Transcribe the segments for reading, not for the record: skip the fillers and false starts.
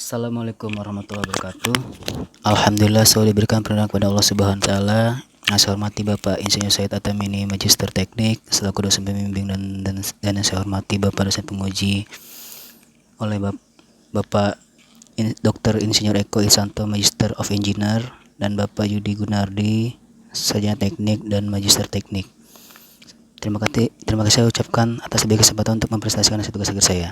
Assalamualaikum warahmatullahi wabarakatuh. Alhamdulillah selalu diberikan perlindungan kepada Allah Subhanahu wa taala. Saya hormati Bapak Insinyur Said Atamini Magister Teknik selaku dosen pembimbing dan saya hormati Bapak dosen penguji oleh Bapak Dr. Insinyur Eko Isanto Magister of Engineer dan Bapak Yudi Gunardi Sarjana Teknik dan Magister Teknik. Terima kasih saya ucapkan atas sebagai kesempatan untuk mempresentasikan hasil tugas akhir saya.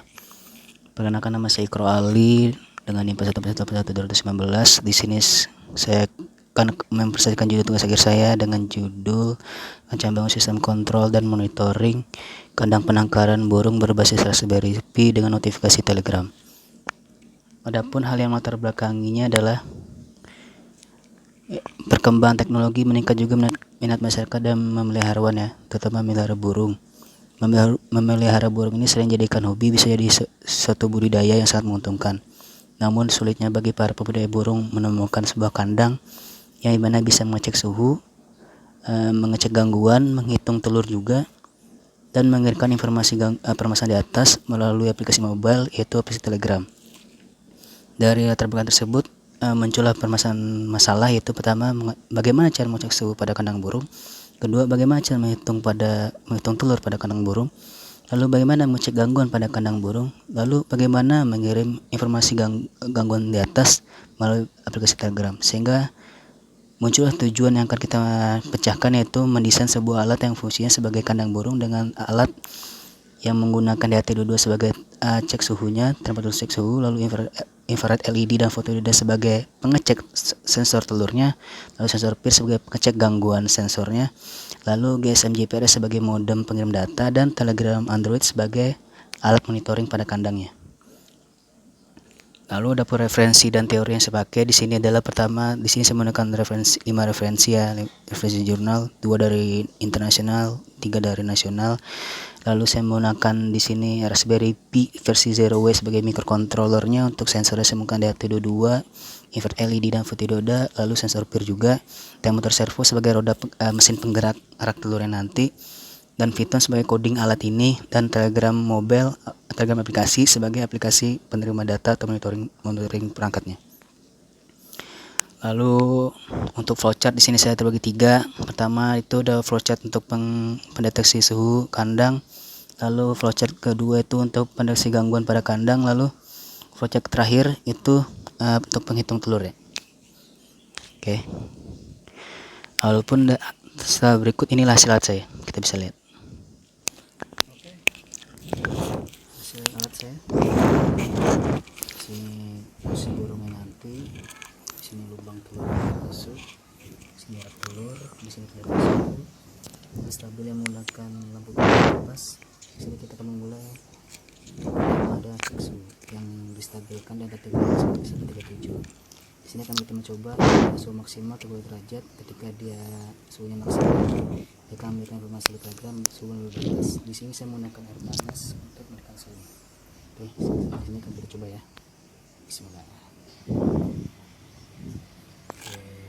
Perkenalkan, nama saya Ikro Ali dengan NIM 1411219. Di sini saya akan mempresentasikan judul tugas akhir saya dengan judul Rancang Bangun Sistem Kontrol dan Monitoring Kandang Penangkaran Burung berbasis Raspberry Pi dengan notifikasi Telegram. Adapun hal yang latar belakanginya adalah perkembangan teknologi meningkat juga minat masyarakat dan memelihara hewan ya, terutama memelihara burung. Memelihara burung ini selain jadikan hobi, bisa jadi suatu budidaya yang sangat menguntungkan. Namun sulitnya bagi para pembudidaya burung menemukan sebuah kandang yang dimana bisa mengecek suhu, mengecek gangguan, menghitung telur juga, dan mengirimkan informasi permasalahan di atas melalui aplikasi mobile yaitu aplikasi Telegram. Dari latar belakang tersebut muncullah permasalahan masalah, yaitu pertama, bagaimana cara mengecek suhu pada kandang burung. Kedua, bagaimana cara menghitung telur pada kandang burung. Lalu bagaimana mengecek gangguan pada kandang burung. Lalu bagaimana mengirim informasi gangguan di atas melalui aplikasi Telegram. Sehingga muncullah tujuan yang akan kita pecahkan, yaitu mendesain sebuah alat yang fungsinya sebagai kandang burung dengan alat yang menggunakan DHT22 sebagai cek suhunya, temperatur cek suhu, lalu infrared LED dan fotodioda sebagai pengecek sensor telurnya, lalu sensor PIR sebagai pengecek gangguan sensornya, lalu GSM GPRS sebagai modem pengirim data, dan Telegram Android sebagai alat monitoring pada kandangnya. Lalu ada referensi dan teori yang saya pakai di sini adalah, pertama, di sini saya menggunakan 5 referensi ya, referensi jurnal, 2 dari internasional, 3 dari nasional. Lalu saya menggunakan di sini Raspberry Pi versi 0W sebagai microcontrollernya. Untuk sensornya saya menggunakan DHT22, infrared LED dan fotodioda, lalu sensor PIR juga, dan motor servo sebagai roda mesin penggerak rak telurnya nanti, dan Python sebagai coding alat ini, dan Telegram aplikasi sebagai aplikasi penerima data atau monitoring perangkatnya. Lalu untuk flowchart di sini saya terbagi 3. Pertama itu ada flowchart untuk pendeteksi suhu kandang. Lalu flowchart kedua itu untuk pendeteksi gangguan pada kandang. Lalu flowchart terakhir itu untuk penghitung telur ya. Oke. Walaupun setelah berikut inilah hasil alat saya, kita bisa lihat. Hasil alat saya. Sini posisi burungnya nanti. Di sini lubang telur masuk, di sini rak telur, di sini kelihatan suhu. Ini stabil yang menggunakan lampu kipas. Di sini kita akan memulai ada cek suhu yang distabilkan dan kategori 137. Di sini akan kita mencoba suhu maksimal 30 derajat. Ketika dia suhunya maksimal, dia akan memberikan informasi di Telegram suhu lebih batas. Di sini saya menggunakan air panas untuk menekan suhu. Oke, di sini akan kita coba ya. Bismillah.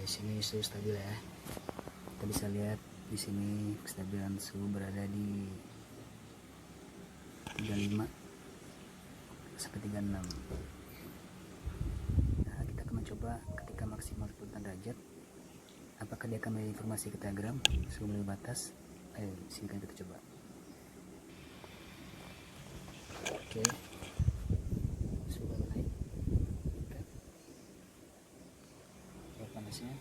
Di sini suhu stabil ya. Kita bisa lihat di sini kestabilan suhu berada di 35 sampai 36. Nah, kita akan mencoba ketika maksimal 40 derajat, apakah dia akan memberi informasi ke Telegram suhu lebih batas. Ayo, sini kan kita coba. Oke. Suhu naik. Panasnya.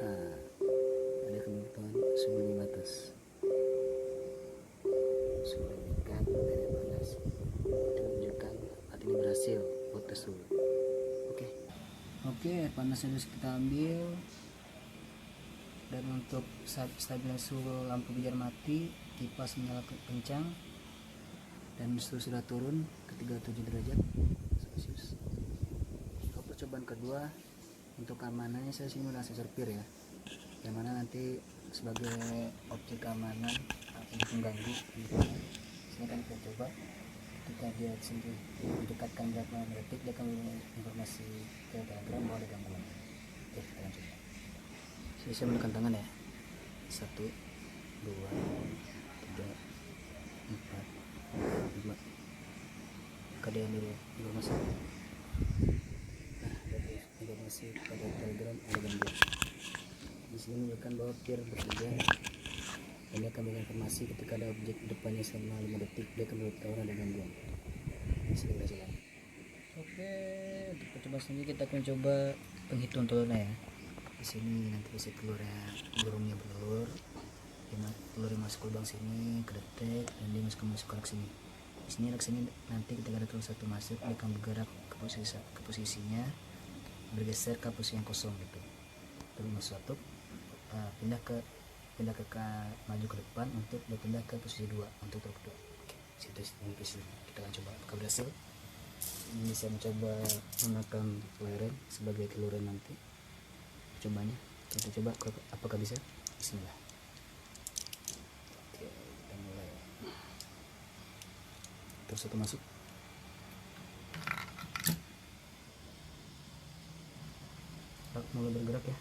Nah, ada kebutuhan suhu lebih batas. Suhu meningkat dari panas. Itu menunjukkan alat ini berhasil putus suhu. Oke, air panasnya harus kita ambil. Dan untuk stabilan suhu, lampu pijar mati, kipas menyala kencang, dan suhu sudah turun ke 37 derajat Celcius. Untuk percobaan kedua, untuk keamanannya saya sini menggunakan sensor PIR ya, yang mana nanti sebagai objek keamanan untuk mengganggu. Sini akan kita coba, ketika dia sendiri mendekatkan berapa detik, dia akan memberi informasi ke Telegram bahwa ada gangguan. Oke, kita lanjut. Sini saya menekan tangan ya, 1, 2, 3, 4, 5. ada yang informasi dari informasi pada Telegram ada gangguan. Di sini menunjukkan bahwa peer bekerja dan dia akan memberikan informasi ketika ada objek di depannya selama 5 detik dia akan memberitahu ada gangguan. Di sini berhasil. Oke, untuk percoba selanjutnya kita akan coba penghitung telurnya ya. Di sini nanti isi telurnya, burungnya bertelur, telurnya masuk ke lubang sini, kedetek, dan dia masuk ke rak sini. Di sini rak sini nanti ketika ada telur satu masuk dia akan bergerak ke posisinya, bergeser ke posisi yang kosong gitu. Telur masuk satu, pindah ke maju ke depan untuk pindah ke posisi 2 untuk telur kedua. Situ kita akan coba apakah berhasil. Ini saya mencoba menggunakan leren sebagai telurnya nanti. Cobanya kita coba apakah bisa. Bismillah. Oke, kita mulai. Terus satu masuk. Mulai bergerak ya.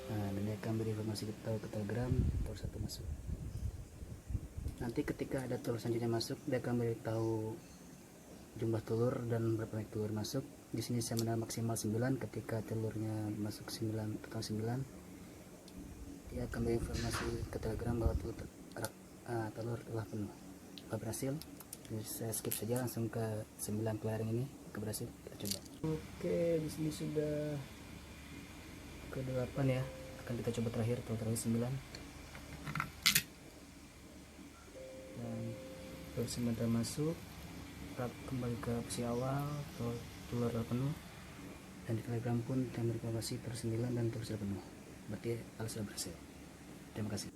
Nah, dan dia akan beri informasi ke Telegram. Telur satu masuk. Nanti ketika ada telur selanjutnya masuk, dia akan beritahu jumlah telur dan berapa banyak telur masuk. Di sini saya menambah maksimal 9. Ketika telurnya masuk 9, total 9, dia akan beri informasi ke Telegram bahwa telur telah penuh. Apakah berhasil? Jadi saya skip saja langsung ke 9 kelereng ini. Berhasil, kita coba. Oke, di sini sudah ke 8 ya. Akan kita coba terakhir 9. Telur sebentar masuk, kembali ke posisi awal, telur penuh, dan di Telegram pun kita beri informasi telur 9 dan telur sudah penuh. Berarti alat sudah berhasil. Terima kasih.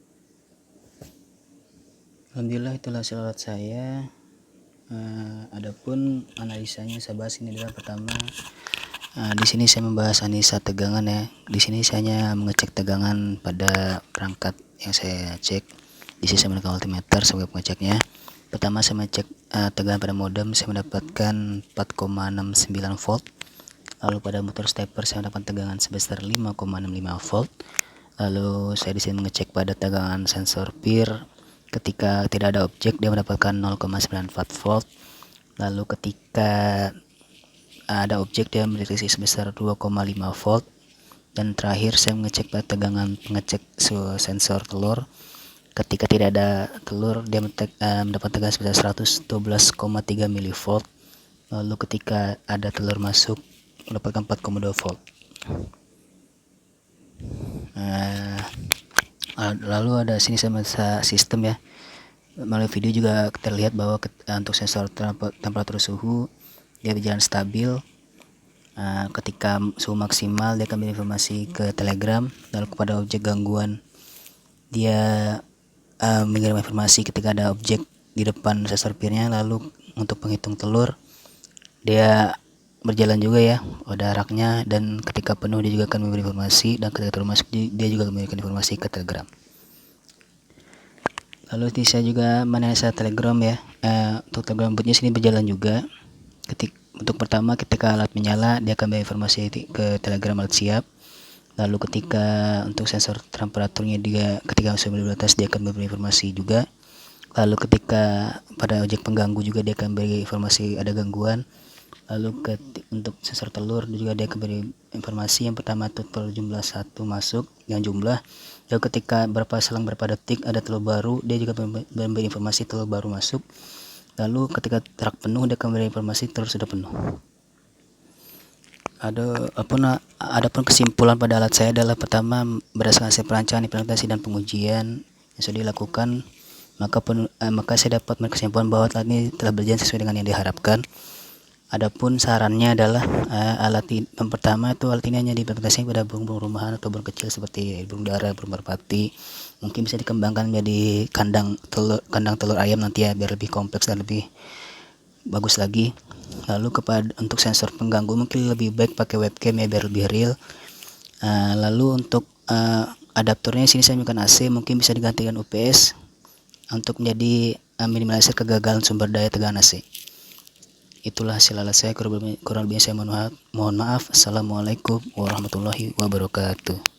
Alhamdulillah itulah hasil alat saya. Adapun analisanya saya bahas ini adalah pertama, di sini saya membahas analisa tegangan ya. Di sini saya hanya mengecek tegangan pada perangkat yang saya cek. Di sini saya menggunakan multimeter sebagai pengeceknya. Pertama saya mengecek tegangan pada modem, saya mendapatkan 4,69 volt. Lalu pada motor stepper saya mendapatkan tegangan sebesar 5,65 volt. Lalu saya di sini mengecek pada tegangan sensor peer. Ketika tidak ada objek dia mendapatkan 0,94 volt. Lalu ketika ada objek dia mendeteksi sebesar 2,5 volt. Dan terakhir saya mengecek pada tegangan pengecek sensor telur. Ketika tidak ada telur dia mendapat tegangan sebesar 112,3 mV. Lalu ketika ada telur masuk mendapatkan 4,2 volt. Lalu ada sini saya melihat sistem ya. Melalui video juga terlihat bahwa untuk sensor temperatur suhu dia berjalan stabil. Ketika suhu maksimal dia akan berinformasi ke Telegram. Lalu kepada objek gangguan dia mengirim informasi ketika ada objek di depan sensor peernya. Lalu untuk penghitung telur dia berjalan juga ya, ada raknya, dan ketika penuh dia juga akan memberi informasi, dan ketika telur masuk dia juga memberikan informasi ke Telegram. Lalu ini saya juga menganalisa Telegram ya. Untuk Telegram bootnya sini berjalan juga. Untuk pertama ketika alat menyala dia akan memberi informasi ke Telegram alat siap. Lalu ketika untuk sensor temperaturnya dia ketika sudah di atas dia akan memberi informasi juga. Lalu ketika pada objek pengganggu juga dia akan beri informasi ada gangguan. Lalu untuk sensor telur juga dia akan beri informasi. Yang pertama itu telur jumlah 1 masuk yang jumlah. Lalu ketika selang berapa detik ada telur baru dia juga memberi informasi telur baru masuk. Lalu ketika rak penuh dia akan beri informasi telur sudah penuh. Adapun kesimpulan pada alat saya adalah pertama, berdasarkan hasil perancangan, implementasi dan pengujian yang sudah dilakukan, maka saya dapat berkesimpulan bahwa alat ini telah berjalan sesuai dengan yang diharapkan. Adapun sarannya adalah yang pertama itu alat ini hanya diimplementasikan pada burung-burung rumahan atau burung kecil seperti burung dara, burung merpati. Mungkin bisa dikembangkan menjadi kandang telur ayam nanti ya, biar lebih kompleks dan lebih bagus lagi. Lalu untuk sensor pengganggu mungkin lebih baik pakai webcam ya, biar lebih real. Lalu untuk adaptornya sini saya menggunakan AC, mungkin bisa digantikan UPS untuk menjadi minimalisir kegagalan sumber daya tegangan AC. Itulah hasil alat saya, kurang lebihnya saya mohon maaf. Assalamualaikum warahmatullahi wabarakatuh.